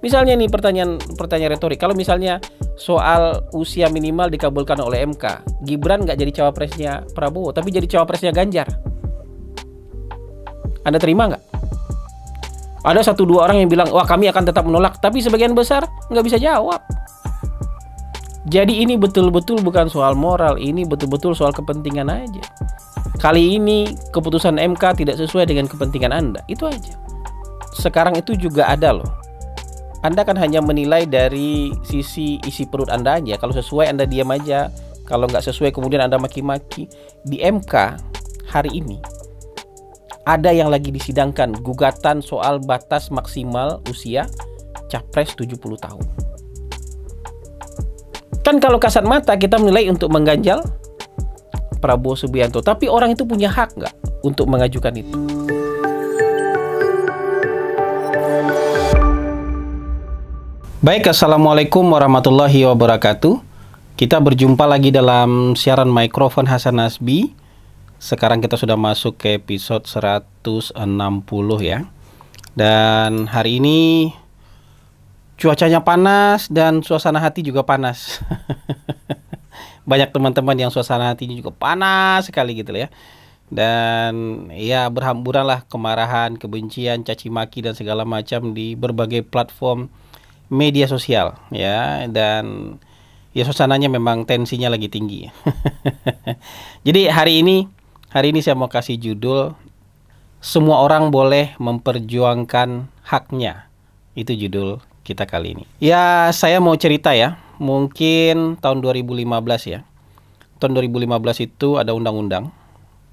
Misalnya nih pertanyaan retorik, kalau misalnya soal usia minimal dikabulkan oleh MK, Gibran nggak jadi cawapresnya Prabowo, tapi jadi cawapresnya Ganjar. Anda terima nggak? Ada 1-2 orang yang bilang, wah kami akan tetap menolak, tapi sebagian besar nggak bisa jawab. Jadi ini betul-betul bukan soal moral, ini betul-betul soal kepentingan aja. Kali ini keputusan MK tidak sesuai dengan kepentingan Anda, itu aja. Sekarang itu juga ada loh. Anda kan hanya menilai dari sisi isi perut Anda aja. Kalau sesuai Anda diam aja, kalau nggak sesuai kemudian Anda maki-maki. Di MK hari ini ada yang lagi disidangkan gugatan soal batas maksimal usia capres 70 tahun. Kan kalau kasat mata kita menilai untuk mengganjal Prabowo Subianto, tapi orang itu punya hak nggak untuk mengajukan itu? Baik, Assalamualaikum warahmatullahi wabarakatuh. Kita berjumpa lagi dalam siaran mikrofon Hasan Nasbi. Sekarang kita sudah masuk ke episode 160 ya. Dan hari ini cuacanya panas dan suasana hati juga panas. Banyak teman-teman yang suasana hatinya juga panas sekali gitu ya. Dan ya berhamburanlah kemarahan, kebencian, caci maki dan segala macam di berbagai platform media sosial ya, dan ya suasananya memang tensinya lagi tinggi. Jadi hari ini saya mau kasih judul semua orang boleh memperjuangkan haknya. Itu judul kita kali ini. Ya, saya mau cerita ya. Mungkin tahun 2015 ya. Tahun 2015 itu ada undang-undang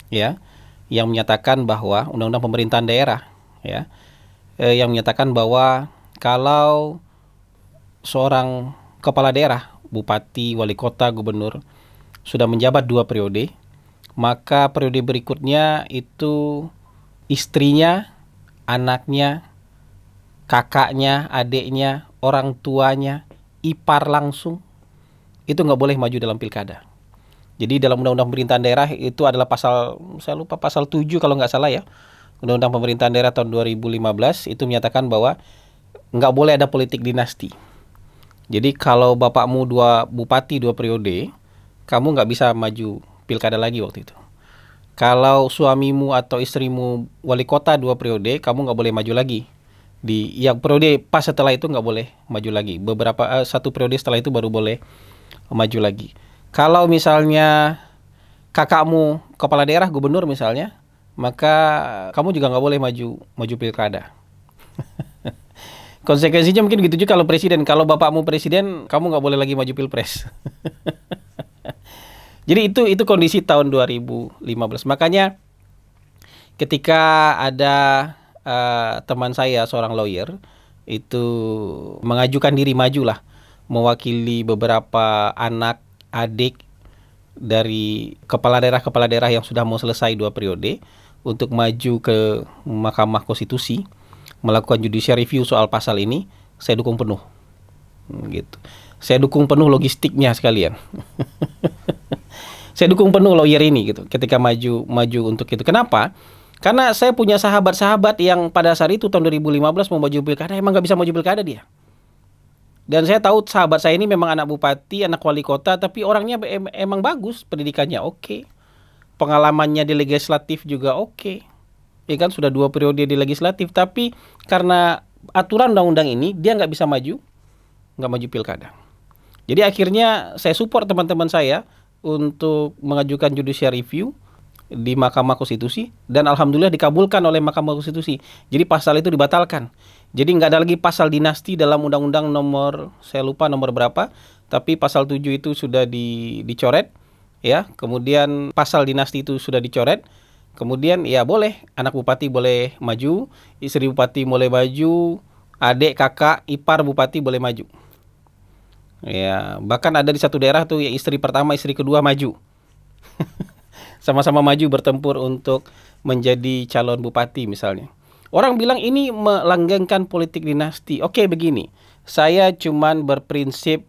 ya yang menyatakan bahwa undang-undang pemerintahan daerah ya, yang menyatakan bahwa kalau seorang kepala daerah, bupati, wali kota, gubernur sudah menjabat 2 periode, maka periode berikutnya itu istrinya, anaknya, kakaknya, adiknya, orang tuanya, ipar langsung itu nggak boleh maju dalam pilkada. Jadi dalam undang-undang pemerintahan daerah itu adalah pasal, saya lupa pasal 7 kalau nggak salah ya, undang-undang pemerintahan daerah tahun 2015 itu menyatakan bahwa nggak boleh ada politik dinasti. Jadi kalau bapakmu 2 bupati 2 periode, kamu nggak bisa maju pilkada lagi waktu itu. Kalau suamimu atau istrimu wali kota 2 periode, kamu nggak boleh maju lagi. Di yang periode pas setelah itu nggak boleh maju lagi. Beberapa 1 periode setelah itu baru boleh maju lagi. Kalau misalnya kakakmu kepala daerah gubernur misalnya, maka kamu juga nggak boleh maju pilkada. Konsekuensinya mungkin gitu juga kalau presiden. Kalau bapakmu presiden, kamu nggak boleh lagi maju pilpres. Jadi itu kondisi tahun 2015. Makanya ketika ada teman saya seorang lawyer itu mengajukan diri majulah mewakili beberapa anak adik dari kepala daerah yang sudah mau selesai 2 periode untuk maju ke Mahkamah Konstitusi melakukan judicial review soal pasal ini, saya dukung penuh. Gitu. Saya dukung penuh logistiknya sekalian. Saya dukung penuh lawyer ini gitu ketika maju untuk itu. Kenapa? Karena saya punya sahabat-sahabat yang pada saat itu tahun 2015 mau maju pilkada, emang nggak bisa maju pilkada dia. Dan saya tahu sahabat saya ini memang anak bupati, anak wali kota, tapi orangnya emang bagus, pendidikannya oke. Pengalamannya di legislatif juga oke. Ya kan sudah 2 periode di legislatif, tapi karena aturan undang-undang ini dia nggak bisa maju pilkada. Jadi akhirnya saya support teman-teman saya untuk mengajukan judicial review di Mahkamah Konstitusi dan alhamdulillah dikabulkan oleh Mahkamah Konstitusi. Jadi pasal itu dibatalkan. Jadi nggak ada lagi pasal dinasti dalam undang-undang nomor, saya lupa nomor berapa, tapi pasal 7 itu sudah dicoret ya. Kemudian pasal dinasti itu sudah dicoret. Kemudian ya boleh, anak bupati boleh maju, istri bupati boleh maju, adik, kakak, ipar bupati boleh maju. Ya, bahkan ada di satu daerah tuh ya istri pertama, istri kedua maju. Sama-sama maju bertempur untuk menjadi calon bupati misalnya. Orang bilang ini melanggengkan politik dinasti. Oke, begini. Saya cuman berprinsip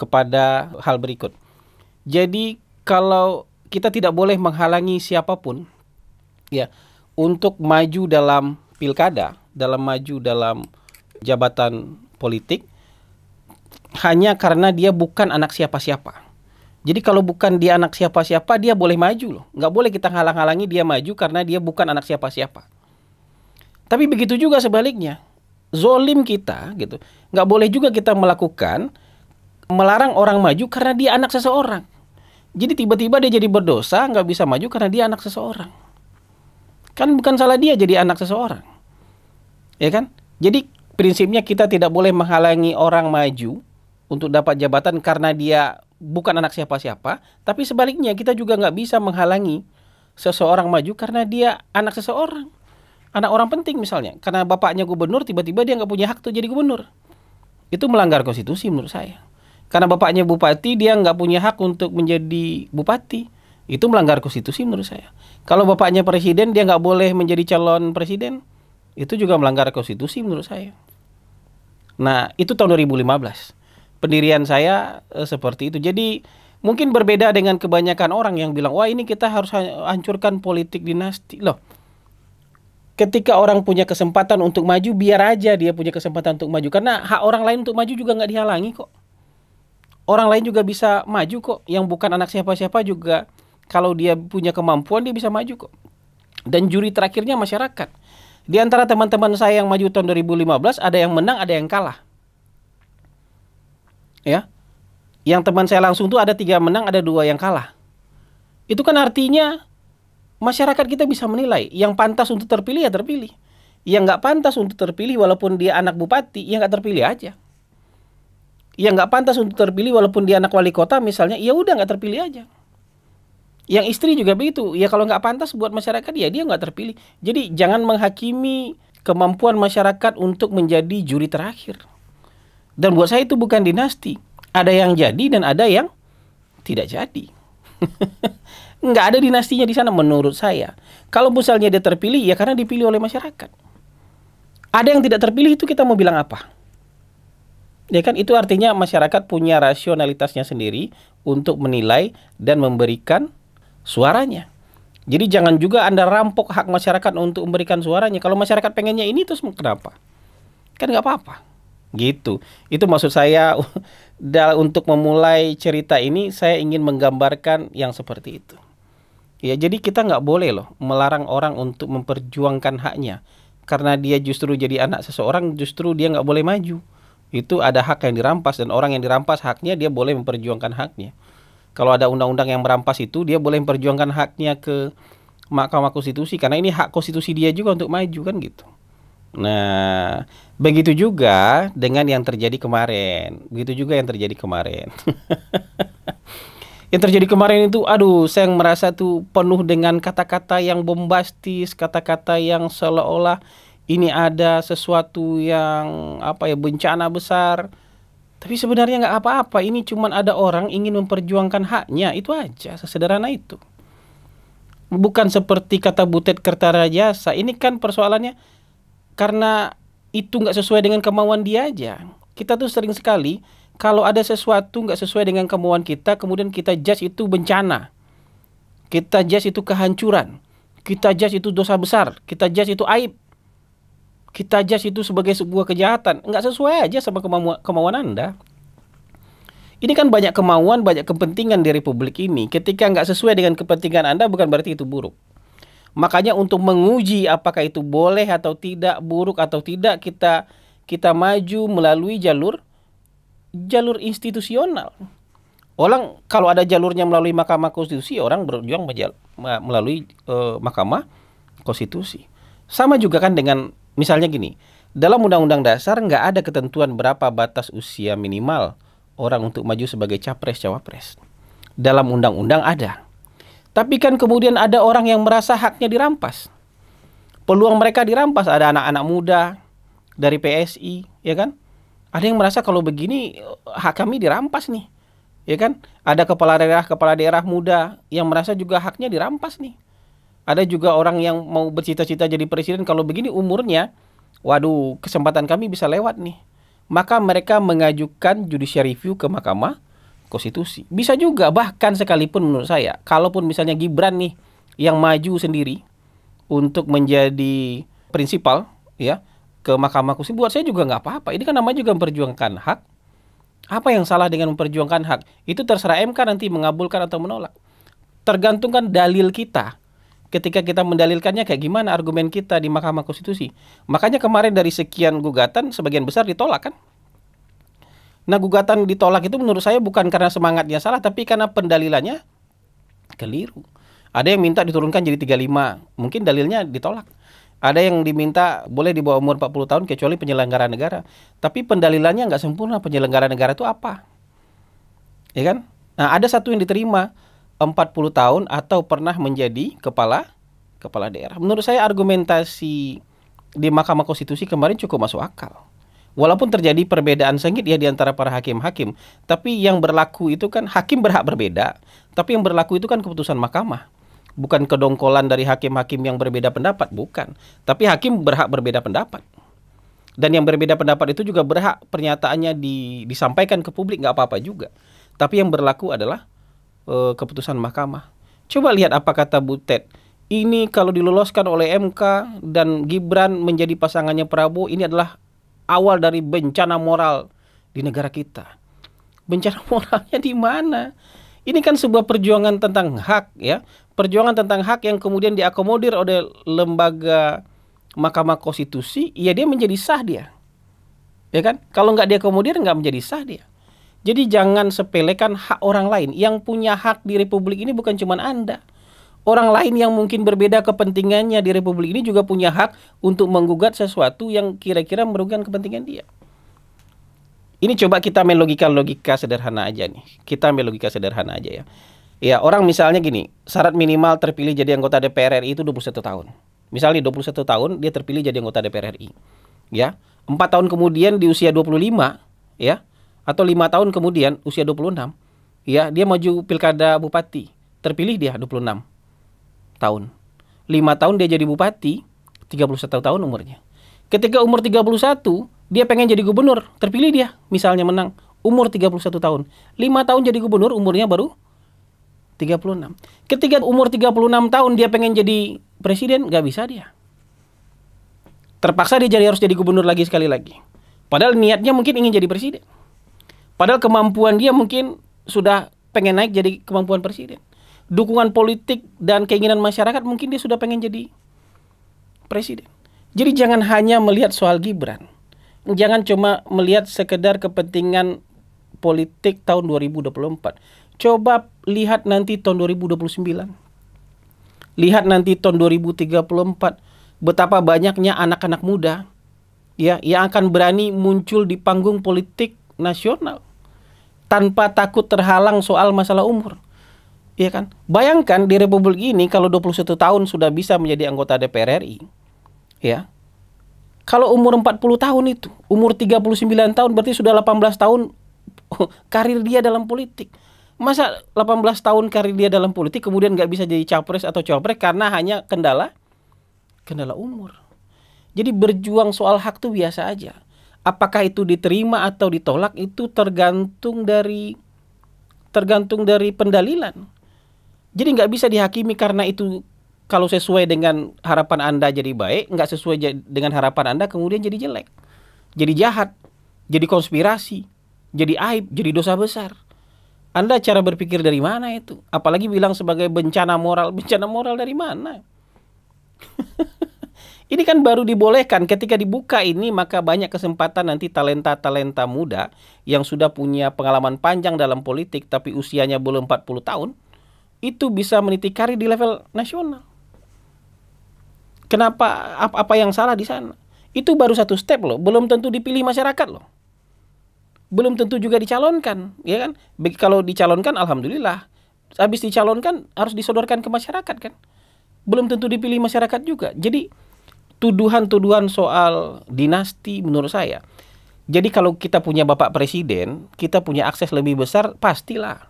kepada hal berikut. Jadi kalau kita tidak boleh menghalangi siapapun ya untuk maju dalam pilkada, dalam maju dalam jabatan politik hanya karena dia bukan anak siapa-siapa. Jadi kalau bukan dia anak siapa-siapa, dia boleh maju loh. Nggak boleh kita halang-halangi dia maju karena dia bukan anak siapa-siapa. Tapi begitu juga sebaliknya. Zolim kita gitu. Nggak boleh juga kita melarang orang maju karena dia anak seseorang. Jadi tiba-tiba dia jadi berdosa, nggak bisa maju karena dia anak seseorang. Kan bukan salah dia jadi anak seseorang. Ya kan? Jadi prinsipnya kita tidak boleh menghalangi orang maju untuk dapat jabatan karena dia bukan anak siapa-siapa. Tapi sebaliknya kita juga nggak bisa menghalangi seseorang maju karena dia anak seseorang. Anak orang penting misalnya. Karena bapaknya gubernur, tiba-tiba dia nggak punya hak tuh jadi gubernur. Itu melanggar konstitusi menurut saya. Karena bapaknya bupati, dia nggak punya hak untuk menjadi bupati. Itu melanggar konstitusi menurut saya. Kalau bapaknya presiden, dia nggak boleh menjadi calon presiden. Itu juga melanggar konstitusi menurut saya. Nah, itu tahun 2015. Pendirian saya seperti itu. Jadi mungkin berbeda dengan kebanyakan orang yang bilang, wah ini kita harus hancurkan politik dinasti. Loh, ketika orang punya kesempatan untuk maju, biar aja dia punya kesempatan untuk maju. Karena hak orang lain untuk maju juga nggak dihalangi kok. Orang lain juga bisa maju kok. Yang bukan anak siapa-siapa juga, kalau dia punya kemampuan, dia bisa maju kok. Dan juri terakhirnya masyarakat. Di antara teman-teman saya yang maju tahun 2015, ada yang menang, ada yang kalah. Ya, yang teman saya langsung tuh ada 3 menang, ada 2 yang kalah. Itu kan artinya masyarakat kita bisa menilai. Yang pantas untuk terpilih ya terpilih. Yang nggak pantas untuk terpilih walaupun dia anak bupati, ya nggak terpilih aja. Yang nggak pantas untuk terpilih walaupun dia anak wali kota misalnya, ya udah nggak terpilih aja. Yang istri juga begitu. Ya kalau nggak pantas buat masyarakat, ya dia nggak terpilih. Jadi jangan menghakimi kemampuan masyarakat untuk menjadi juri terakhir. Dan buat saya itu bukan dinasti. Ada yang jadi dan ada yang tidak jadi. Nggak ada dinastinya di sana menurut saya. Kalau misalnya dia terpilih, ya karena dipilih oleh masyarakat. Ada yang tidak terpilih, itu kita mau bilang apa? Ya kan, itu artinya masyarakat punya rasionalitasnya sendiri untuk menilai dan memberikan suaranya. Jadi jangan juga Anda rampok hak masyarakat untuk memberikan suaranya. Kalau masyarakat pengennya ini, terus kenapa? Kan nggak apa-apa. Gitu. Itu maksud saya. Untuk memulai cerita ini, saya ingin menggambarkan yang seperti itu. Ya, jadi kita nggak boleh loh melarang orang untuk memperjuangkan haknya. Karena dia justru jadi anak seseorang, justru dia nggak boleh maju. Itu ada hak yang dirampas, dan orang yang dirampas haknya, dia boleh memperjuangkan haknya. Kalau ada undang-undang yang merampas itu, dia boleh memperjuangkan haknya ke Mahkamah Konstitusi. Karena ini hak konstitusi dia juga untuk maju, kan gitu. Nah, begitu juga dengan yang terjadi kemarin. Begitu juga yang terjadi kemarin. Yang terjadi kemarin itu, aduh, saya merasa tuh penuh dengan kata-kata yang bombastis, kata-kata yang seolah-olah ini ada sesuatu yang bencana besar. Tapi sebenarnya nggak apa-apa. Ini cuma ada orang ingin memperjuangkan haknya, itu aja, sesederhana itu. Bukan seperti kata Butet Kertarajasa. Ini kan persoalannya karena itu nggak sesuai dengan kemauan dia aja. Kita tuh sering sekali kalau ada sesuatu nggak sesuai dengan kemauan kita, kemudian kita judge itu bencana, kita judge itu kehancuran, kita judge itu dosa besar, kita judge itu aib, kita judge itu sebagai sebuah kejahatan. Nggak sesuai aja sama kemauan Anda. Ini kan banyak kemauan, banyak kepentingan di Republik ini. Ketika nggak sesuai dengan kepentingan Anda, bukan berarti itu buruk. Makanya untuk menguji apakah itu boleh atau tidak, buruk atau tidak, kita maju melalui jalur institusional. Orang kalau ada jalurnya melalui Mahkamah Konstitusi, orang berjuang melalui Mahkamah Konstitusi. Sama juga kan dengan misalnya gini, dalam Undang-Undang Dasar nggak ada ketentuan berapa batas usia minimal orang untuk maju sebagai capres-cawapres. Dalam undang-undang ada. Tapi kan kemudian ada orang yang merasa haknya dirampas. Peluang mereka dirampas. Ada anak-anak muda dari PSI, ya kan? Ada yang merasa kalau begini hak kami dirampas nih, ya kan? Ada kepala daerah muda yang merasa juga haknya dirampas nih. Ada juga orang yang mau bercita-cita jadi presiden, kalau begini umurnya, waduh, kesempatan kami bisa lewat nih. Maka mereka mengajukan judicial review ke Mahkamah Konstitusi. Bisa juga, bahkan sekalipun menurut saya, kalaupun misalnya Gibran nih yang maju sendiri untuk menjadi prinsipal, ya, ke Mahkamah Konstitusi, buat saya juga nggak apa-apa. Ini kan namanya juga memperjuangkan hak. Apa yang salah dengan memperjuangkan hak? Itu terserah MK nanti mengabulkan atau menolak. Tergantungkan dalil kita. Ketika kita mendalilkannya kayak gimana argumen kita di Mahkamah Konstitusi. Makanya kemarin dari sekian gugatan, sebagian besar ditolak kan. Nah, gugatan ditolak itu menurut saya bukan karena semangatnya salah, tapi karena pendalilannya keliru. Ada yang minta diturunkan jadi 35, mungkin dalilnya ditolak. Ada yang diminta boleh di bawah umur 40 tahun kecuali penyelenggara negara. Tapi pendalilannya nggak sempurna, penyelenggara negara itu apa? Ya kan? Nah, ada satu yang diterima 40 tahun atau pernah menjadi kepala daerah. Menurut saya argumentasi di Mahkamah Konstitusi kemarin cukup masuk akal. Walaupun terjadi perbedaan sengit ya di antara para hakim-hakim, tapi yang berlaku itu kan hakim berhak berbeda, tapi yang berlaku itu kan keputusan mahkamah. Bukan kedongkolan dari hakim-hakim yang berbeda pendapat, bukan. Tapi hakim berhak berbeda pendapat. Dan yang berbeda pendapat itu juga berhak pernyataannya disampaikan ke publik, nggak apa-apa juga. Tapi yang berlaku adalah keputusan mahkamah. Coba lihat apa kata Butet. Ini kalau diloloskan oleh MK dan Gibran menjadi pasangannya Prabowo, ini adalah awal dari bencana moral di negara kita. Bencana moralnya di mana? Ini kan sebuah perjuangan tentang hak ya. Perjuangan tentang hak yang kemudian diakomodir oleh lembaga Mahkamah Konstitusi, ya dia menjadi sah dia. Ya kan? Kalau nggak diakomodir nggak menjadi sah dia. Jadi jangan sepelekan hak orang lain. Yang punya hak di Republik ini bukan cuma Anda. Orang lain yang mungkin berbeda kepentingannya di Republik ini juga punya hak untuk menggugat sesuatu yang kira-kira merugikan kepentingan dia. Ini coba kita main logika sederhana aja nih. Kita main logika sederhana aja ya. Ya, orang misalnya gini, syarat minimal terpilih jadi anggota DPR RI itu 21 tahun. Misalnya 21 tahun dia terpilih jadi anggota DPR RI. Ya, 4 tahun kemudian di usia 25, ya, atau 5 tahun kemudian usia 26, ya, dia maju pilkada bupati. Terpilih dia 26 tahun. 5 tahun dia jadi bupati, 31 tahun umurnya. Ketika umur 31, dia pengen jadi gubernur, terpilih dia, misalnya menang, umur 31 tahun. 5 tahun jadi gubernur, umurnya baru 36. Ketika umur 36 tahun dia pengen jadi presiden, nggak bisa dia. Terpaksa dia harus jadi gubernur lagi sekali lagi. Padahal niatnya mungkin ingin jadi presiden. Padahal kemampuan dia mungkin sudah pengen naik jadi kemampuan presiden. Dukungan politik dan keinginan masyarakat mungkin dia sudah pengen jadi presiden. Jadi jangan hanya melihat soal Gibran. Jangan cuma melihat sekedar kepentingan politik tahun 2024. Coba lihat nanti tahun 2029. Lihat nanti tahun 2034 betapa banyaknya anak-anak muda ya yang akan berani muncul di panggung politik nasional tanpa takut terhalang soal masalah umur. Iya kan? Bayangkan di Republik ini kalau 21 tahun sudah bisa menjadi anggota DPR RI. Ya. Kalau umur 40 tahun itu, umur 39 tahun berarti sudah 18 tahun karir dia dalam politik. Masa 18 tahun karir dia dalam politik kemudian nggak bisa jadi capres atau cawapres karena hanya kendala umur. Jadi berjuang soal hak itu biasa aja. Apakah itu diterima atau ditolak itu tergantung dari pendalilan. Jadi nggak bisa dihakimi karena itu kalau sesuai dengan harapan Anda jadi baik, nggak sesuai dengan harapan Anda kemudian jadi jelek. Jadi jahat, jadi konspirasi, jadi aib, jadi dosa besar. Anda cara berpikir dari mana itu? Apalagi bilang sebagai bencana moral. Bencana moral dari mana? Ini kan baru dibolehkan. Ketika dibuka ini maka banyak kesempatan nanti talenta-talenta muda yang sudah punya pengalaman panjang dalam politik tapi usianya belum 40 tahun itu bisa meniti karir di level nasional. Kenapa? Apa yang salah di sana? Itu baru satu step loh. Belum tentu dipilih masyarakat loh. Belum tentu juga dicalonkan, ya kan? Kalau dicalonkan, alhamdulillah. Habis dicalonkan harus disodorkan ke masyarakat kan? Belum tentu dipilih masyarakat juga. Jadi tuduhan-tuduhan soal dinasti menurut saya. Jadi kalau kita punya Bapak Presiden, kita punya akses lebih besar, pastilah.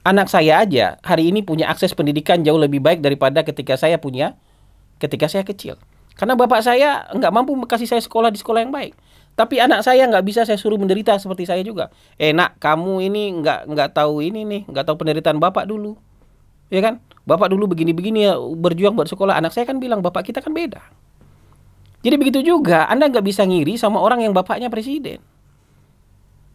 Anak saya aja hari ini punya akses pendidikan jauh lebih baik daripada ketika saya kecil. Karena bapak saya nggak mampu kasih saya sekolah di sekolah yang baik. Tapi anak saya nggak bisa saya suruh menderita seperti saya juga. Nak, kamu ini nggak tahu ini nih, nggak tahu penderitaan bapak dulu. Ya kan? Bapak dulu begini-begini ya berjuang buat sekolah. Anak saya kan bilang, bapak kita kan beda. Jadi begitu juga, Anda nggak bisa ngiri sama orang yang bapaknya presiden.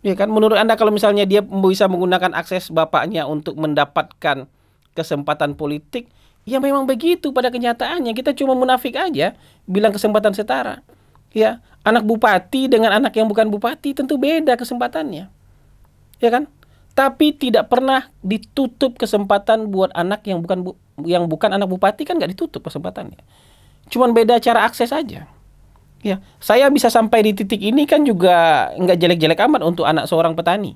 Ya kan, menurut Anda kalau misalnya dia bisa menggunakan akses bapaknya untuk mendapatkan kesempatan politik, ya memang begitu pada kenyataannya. Kita cuma munafik aja bilang kesempatan setara. Ya, anak bupati dengan anak yang bukan bupati tentu beda kesempatannya. Ya kan? Tapi tidak pernah ditutup kesempatan buat anak yang bukan anak bupati, kan nggak ditutup kesempatannya. Cuman beda cara akses aja. Ya, saya bisa sampai di titik ini kan juga nggak jelek-jelek amat untuk anak seorang petani.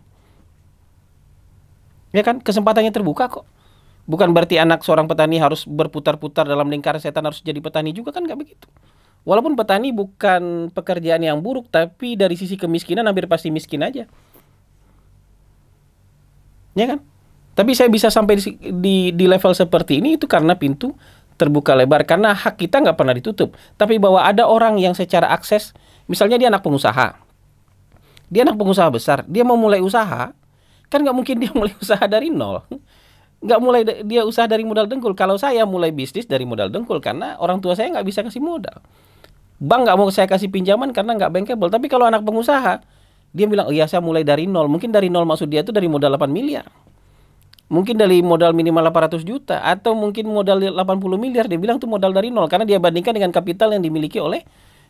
Ya kan, kesempatannya terbuka kok. Bukan berarti anak seorang petani harus berputar-putar dalam lingkaran setan harus jadi petani juga, kan nggak begitu. Walaupun petani bukan pekerjaan yang buruk, tapi dari sisi kemiskinan hampir pasti miskin aja. Ya kan? Tapi saya bisa sampai di level seperti ini itu karena pintu terbuka lebar, karena hak kita nggak pernah ditutup. Tapi bahwa ada orang yang secara akses, misalnya dia anak pengusaha, besar, dia mau mulai usaha, kan nggak mungkin dia mulai usaha dari nol. Nggak mulai dia usaha dari modal dengkul. Kalau saya mulai bisnis dari modal dengkul, karena orang tua saya nggak bisa kasih modal. Bank nggak mau saya kasih pinjaman karena nggak bankable. Tapi kalau anak pengusaha, dia bilang, oh iya saya mulai dari nol. Mungkin dari nol maksud dia itu dari modal 8 miliar. Mungkin dari modal minimal 800 juta. Atau mungkin modal 80 miliar. Dia bilang itu modal dari nol. Karena dia bandingkan dengan kapital yang dimiliki oleh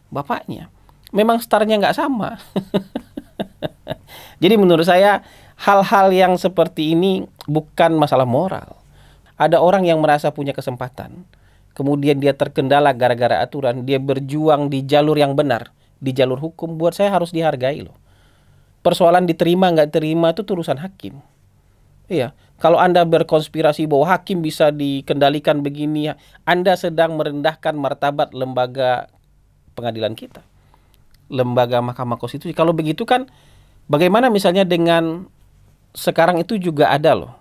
bapaknya. Memang startnya nggak sama. Jadi menurut saya, hal-hal yang seperti ini bukan masalah moral. Ada orang yang merasa punya kesempatan. Kemudian dia terkendala gara-gara aturan. Dia berjuang di jalur yang benar. Di jalur hukum. Buat saya harus dihargai loh. Persoalan diterima nggak terima itu urusan hakim. Iya, kalau Anda berkonspirasi bahwa hakim bisa dikendalikan begini, Anda sedang merendahkan martabat lembaga pengadilan kita, lembaga Mahkamah Konstitusi. Kalau begitu kan, bagaimana misalnya dengan sekarang itu juga ada loh.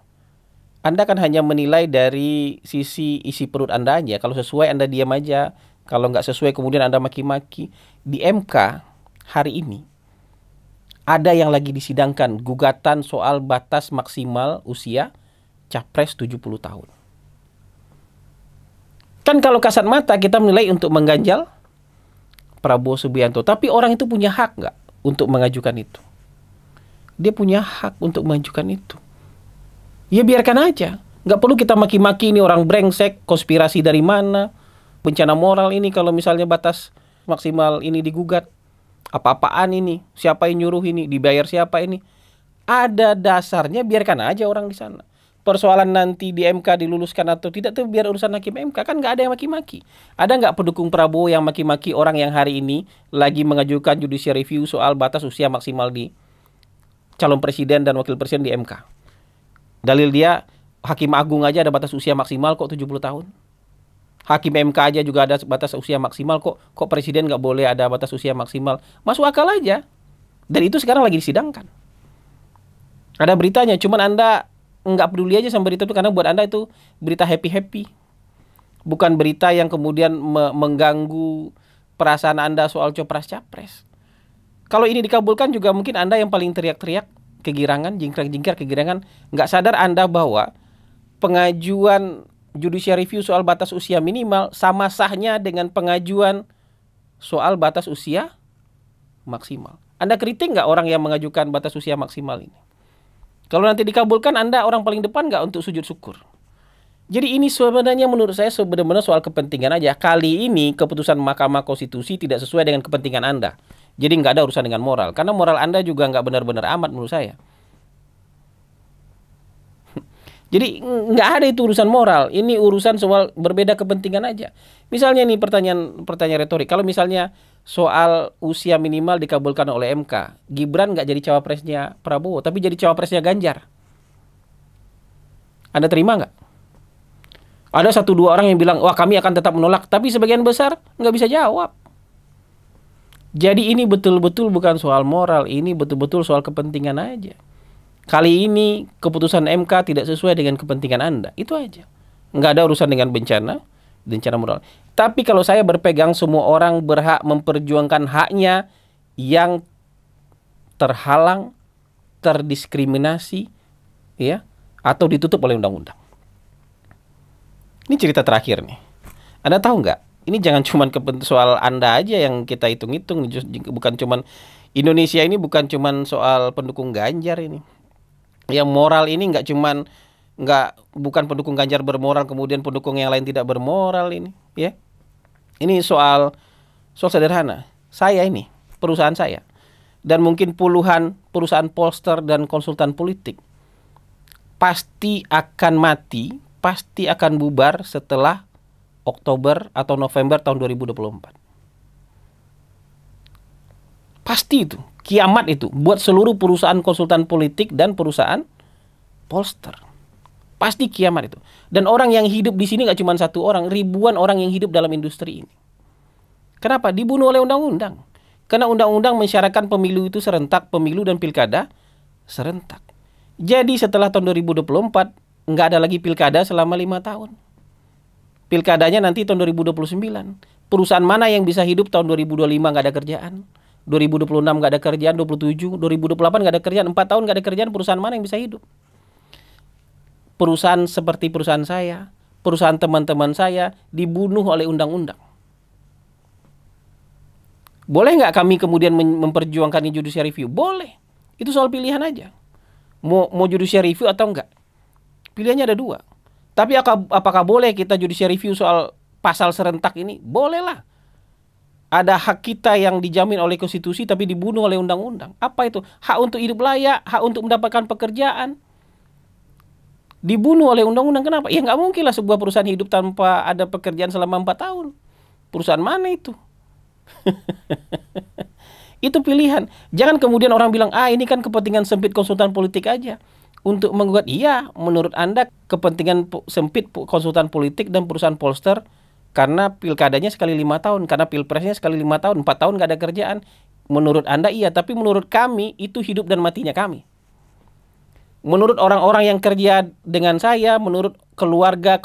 Anda kan hanya menilai dari sisi isi perut Anda aja. Kalau sesuai Anda diam aja, kalau nggak sesuai kemudian Anda maki-maki. Di MK hari ini, ada yang lagi disidangkan gugatan soal batas maksimal usia capres 70 tahun. Kan kalau kasat mata kita menilai untuk mengganjal Prabowo Subianto. Tapi orang itu punya hak nggak untuk mengajukan itu? Dia punya hak untuk mengajukan itu. Ya biarkan aja. Nggak perlu kita maki-maki ini orang brengsek, konspirasi dari mana, bencana moral ini kalau misalnya batas maksimal ini digugat. Apa-apaan ini? Siapa yang nyuruh ini? Dibayar siapa ini? Ada dasarnya, biarkan aja orang di sana. Persoalan nanti di MK diluluskan atau tidak itu biar urusan hakim MK. Kan nggak ada yang maki-maki. Ada nggak pendukung Prabowo yang maki-maki orang yang hari ini lagi mengajukan judicial review soal batas usia maksimal di calon presiden dan wakil presiden di MK? Dalil dia, Hakim Agung aja ada batas usia maksimal kok 70 tahun. Hakim MK aja juga ada batas usia maksimal, kok presiden nggak boleh ada batas usia maksimal. Masuk akal aja. Dan itu sekarang lagi disidangkan. Ada beritanya, cuman Anda nggak peduli aja sama berita itu karena buat Anda itu berita happy-happy. Bukan berita yang kemudian mengganggu perasaan Anda soal copras-capres. Kalau ini dikabulkan juga mungkin Anda yang paling teriak-teriak, kegirangan, jingkrak-jingkar kegirangan, nggak sadar Anda bahwa pengajuan judicial review soal batas usia minimal sama sahnya dengan pengajuan soal batas usia maksimal. Anda kritik nggak orang yang mengajukan batas usia maksimal ini? Kalau nanti dikabulkan, Anda orang paling depan nggak untuk sujud syukur? Jadi ini sebenarnya menurut saya sebenarnya soal kepentingan aja. Kali ini keputusan Mahkamah Konstitusi tidak sesuai dengan kepentingan Anda. Jadi nggak ada urusan dengan moral. Karena moral Anda juga nggak benar-benar amat menurut saya. Jadi nggak ada itu urusan moral. Ini urusan soal berbeda kepentingan aja. Misalnya nih pertanyaan retorik. Kalau misalnya soal usia minimal dikabulkan oleh MK, Gibran nggak jadi cawapresnya Prabowo, tapi jadi cawapresnya Ganjar. Anda terima nggak? Ada 1-2 orang yang bilang, wah kami akan tetap menolak. Tapi sebagian besar nggak bisa jawab. Jadi ini betul-betul bukan soal moral. Ini betul-betul soal kepentingan aja. Kali ini keputusan MK tidak sesuai dengan kepentingan Anda. Itu aja. Nggak ada urusan dengan bencana moral. Tapi kalau saya berpegang semua orang berhak memperjuangkan haknya yang terhalang, terdiskriminasi, ya, atau ditutup oleh undang-undang. Ini cerita terakhir nih. Anda tahu nggak? Ini jangan cuman soal Anda aja yang kita hitung-hitung, bukan cuman Indonesia ini, bukan cuman soal pendukung Ganjar ini. Yang moral ini bukan pendukung Ganjar bermoral kemudian pendukung yang lain tidak bermoral ini, ya. Ini soal sederhana. Saya ini, perusahaan saya, dan mungkin puluhan perusahaan polster dan konsultan politik pasti akan mati, pasti akan bubar setelah Oktober atau November tahun 2024. Pasti itu, kiamat itu buat seluruh perusahaan konsultan politik dan perusahaan polster. Pasti kiamat itu. Dan orang yang hidup di sini nggak cuma satu orang, ribuan orang yang hidup dalam industri ini. Kenapa? Dibunuh oleh undang-undang. Karena undang-undang mensyaratkan pemilu itu serentak, pemilu dan pilkada serentak. Jadi setelah tahun 2024 nggak ada lagi pilkada selama 5 tahun. Pilkadanya nanti tahun 2029. Perusahaan mana yang bisa hidup tahun 2025 nggak ada kerjaan? 2026 nggak ada kerjaan, 27, 2028 nggak ada kerjaan, 4 tahun nggak ada kerjaan, perusahaan mana yang bisa hidup? Perusahaan seperti perusahaan saya, perusahaan teman-teman saya dibunuh oleh undang-undang. Boleh nggak kami kemudian memperjuangkan ini judicial review? Boleh. Itu soal pilihan aja. Mau judicial review atau enggak? Pilihannya ada dua. Tapi apakah boleh kita judicial review soal pasal serentak ini? Bolehlah. Ada hak kita yang dijamin oleh konstitusi tapi dibunuh oleh undang-undang. Apa itu? Hak untuk hidup layak, hak untuk mendapatkan pekerjaan. Dibunuh oleh undang-undang. Kenapa? Ya nggak mungkin lah sebuah perusahaan hidup tanpa ada pekerjaan selama 4 tahun. Perusahaan mana itu? Itu pilihan. Jangan kemudian orang bilang, ini kan kepentingan sempit konsultan politik aja. Untuk menggugat, iya, menurut Anda kepentingan sempit konsultan politik dan perusahaan polster karena pilkadanya sekali 5 tahun, karena pilpresnya sekali 5 tahun, 4 tahun nggak ada kerjaan. Menurut Anda iya, tapi menurut kami itu hidup dan matinya kami. Menurut orang-orang yang kerja dengan saya, menurut keluarga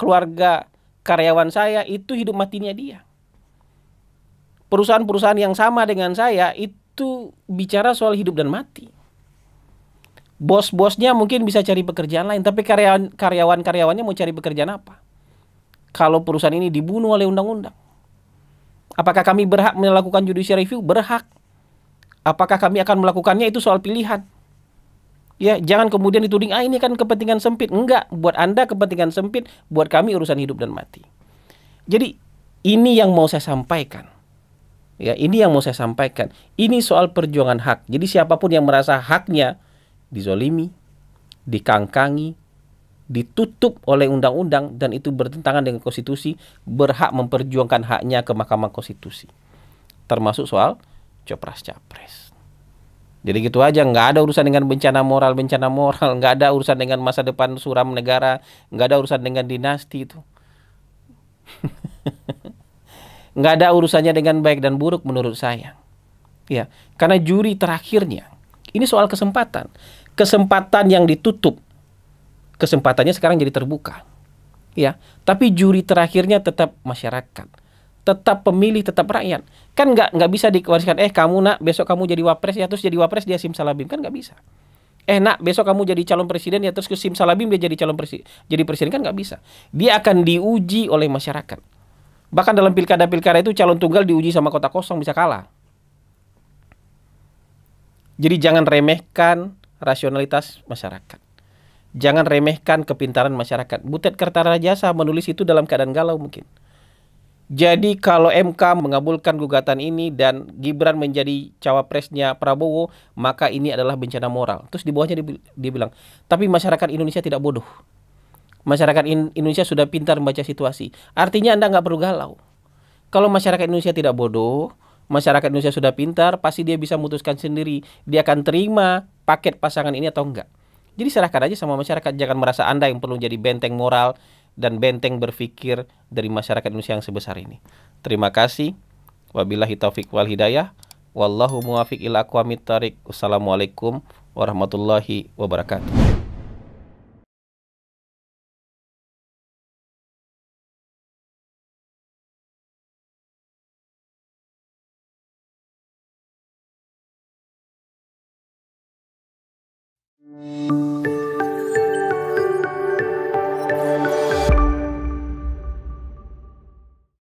karyawan saya, itu hidup matinya dia. Perusahaan-perusahaan yang sama dengan saya itu bicara soal hidup dan mati. Bos-bosnya mungkin bisa cari pekerjaan lain, tapi karyawan-karyawannya mau cari pekerjaan apa? Kalau perusahaan ini dibunuh oleh undang-undang. Apakah kami berhak melakukan judicial review? Berhak. Apakah kami akan melakukannya? Itu soal pilihan. Ya, jangan kemudian dituding, ini kan kepentingan sempit. Enggak, buat Anda kepentingan sempit, buat kami urusan hidup dan mati. Jadi, ini yang mau saya sampaikan. Ya, ini yang mau saya sampaikan. Ini soal perjuangan hak. Jadi siapapun yang merasa haknya dizolimi, dikangkangi, ditutup oleh undang-undang dan itu bertentangan dengan konstitusi, berhak memperjuangkan haknya ke Mahkamah Konstitusi. Termasuk soal Copras-Capres. Jadi gitu aja, nggak ada urusan dengan bencana moral, nggak ada urusan dengan masa depan suram negara, nggak ada urusan dengan dinasti itu. Nggak ada urusannya dengan baik dan buruk menurut saya. Ya, karena juri terakhirnya, ini soal kesempatan. Kesempatan yang ditutup, kesempatannya sekarang jadi terbuka. Ya, tapi juri terakhirnya tetap masyarakat, tetap pemilih, tetap rakyat. Kan nggak bisa diwariskan, kamu nak besok kamu jadi wapres ya, terus jadi wapres dia simsalabim, kan nggak bisa. Nak besok kamu jadi calon presiden ya, terus ke simsalabim dia jadi jadi presiden, kan nggak bisa. Dia akan diuji oleh masyarakat. Bahkan dalam pilkada-pilkada itu calon tunggal diuji sama kota kosong bisa kalah. Jadi jangan remehkan rasionalitas masyarakat. Jangan remehkan kepintaran masyarakat. Butet Kertarajasa menulis itu dalam keadaan galau mungkin. Jadi kalau MK mengabulkan gugatan ini dan Gibran menjadi cawapresnya Prabowo, maka ini adalah bencana moral. Terus di bawahnya dia bilang, tapi masyarakat Indonesia tidak bodoh. Masyarakat Indonesia sudah pintar membaca situasi. Artinya Anda nggak perlu galau. Kalau masyarakat Indonesia tidak bodoh, masyarakat Indonesia sudah pintar, pasti dia bisa memutuskan sendiri. Dia akan terima paket pasangan ini atau enggak. Jadi serahkan aja sama masyarakat. Jangan merasa Anda yang perlu jadi benteng moral dan benteng berpikir dari masyarakat Indonesia yang sebesar ini. Terima kasih. Wabillahi taufiq wal hidayah. Wallahu muwafiq ila aqwamit thoriq. Wassalamualaikum warahmatullahi wabarakatuh.